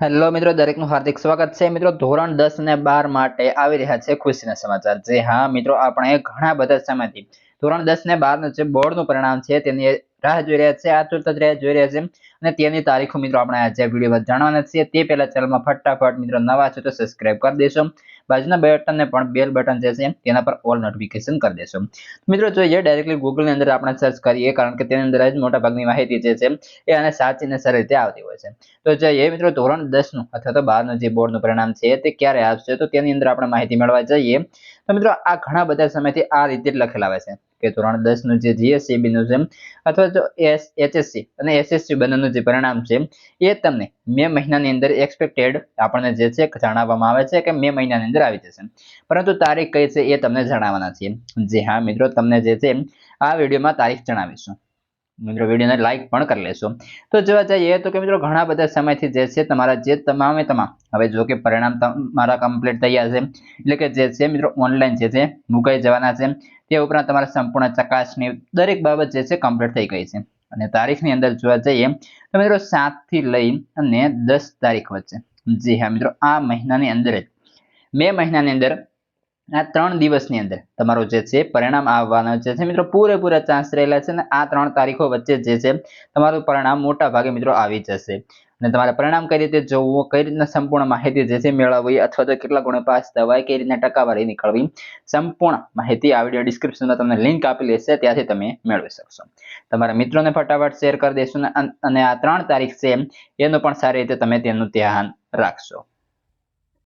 Hello મિત્રો, દરેકનું હાર્દિક સ્વાગત છે। મિત્રો, ધોરણ 10 અને 12 માટે આવી રહ્યા છે ખુશીના સમાચાર। જે હા મિત્રો, આપણે ઘણા બધા સમયથી ધોરણ 10 અને 12 નું જે બોર્ડનું પરિણામ છે તેની રાહ જોઈ રહ્યા છે, આતુરતાથી રાહ જોઈ રહ્યા છે અને તેની તારીખો મિત્રો આપણે આજે વિડીયોમાં જાણવાના છીએ। તે પહેલા ચેનલમાં ફટાફટ મિત્રો નવા છો તો સબસ્ક્રાઇબ કરી દેશો, બાજુના બટનને પણ બેલ બટન જે છે તેના પર ઓલ નોટિફિકેશન કરી દેશો। મિત્રો જોઈએ ડાયરેક્ટલી ગૂગલની અંદર આપણે સર્ચ કરીએ, કારણ કે તેની અંદર જ મોટા ભાગની માહિતી જે છે એ આને સાચી અને સરળ રીતે આવતી હોય છે। તો જોઈએ મિત્રો, ધોરણ 10 નું અથવા તો 12 નું જે બોર્ડનું પરિણામ છે તે ક્યારે આવશે, તો તેની અંદર આપણે માહિતી મેળવવા જઈએ તો મિત્રો આ ઘણા બધા સમયથી આ રીતે જ લખેલા આવે છે કે ધોરણ 10 નું જે જીએસસીબી નું છે અથવા તો એચએસસી અને એસએસસી બંનેનું જે પરિણામ છે એ તમને મે મહિનાની અંદર એક્સપેક્ટેડ આપણને જે છે જણાવવામાં આવે છે કે મે મહિનાની અંદર આવી જશે, પરંતુ તારીખ કઈ છે એ તમને જણાવવાના છીએ। જી હા મિત્રો, તમને જે છે આ વિડીયોમાં તારીખ જણાવીશું। મિત્રો વિડીયોને લાઈક પણ કરી લેશો। તો જોવા જઈએ તો કે મિત્રો ઘણા બધા સમયથી જે છે તમારા જે તમામ હવે જો કે પરિણામ તમારા કમ્પ્લીટ તૈયાર છે, એટલે કે જે છે મિત્રો ઓનલાઈન જે છે મુકાઈ જવાના છે। તે ઉપરાંત તમારા સંપૂર્ણ ચકાસણી દરેક બાબત જે છે કમ્પ્લીટ થઈ ગઈ છે અને તારીખની અંદર જોવા જઈએ તો મિત્રો 7 થી લઈ અને 10 તારીખ વચ્ચે, જી હા મિત્રો, આ મહિનાની અંદર જ મે મહિનાની અંદર આ 3 દિવસની અંદર તમારું જે છે પરિણામ આવવાના છે મિત્રો પૂરેપૂરા ચાન્સ રહેલા છે અને આ 3 તારીખો વચ્ચે જે છે તમારું પરિણામ મોટા ભાગે મિત્રો આવી જશે। અને તમારે પરિણામ કઈ રીતે જોવું, કઈ રીતના સંપૂર્ણ માહિતી જે છે મેળવવી અથવા તો કેટલા ગુણે પાસ થવાય, કઈ રીતના ટકાવારી નીકળવી, સંપૂર્ણ માહિતી આ વિડીયો ડિસ્ક્રિપ્શનમાં તમને લિંક આપેલી હશે, ત્યાંથી તમે મેળવી શકશો। તમારા મિત્રોને ફટાફટ શેર કરી દેશો અને આ 3 તારીખ છે એનું પણ સારી રીતે તમે તેનું ધ્યાન રાખશો।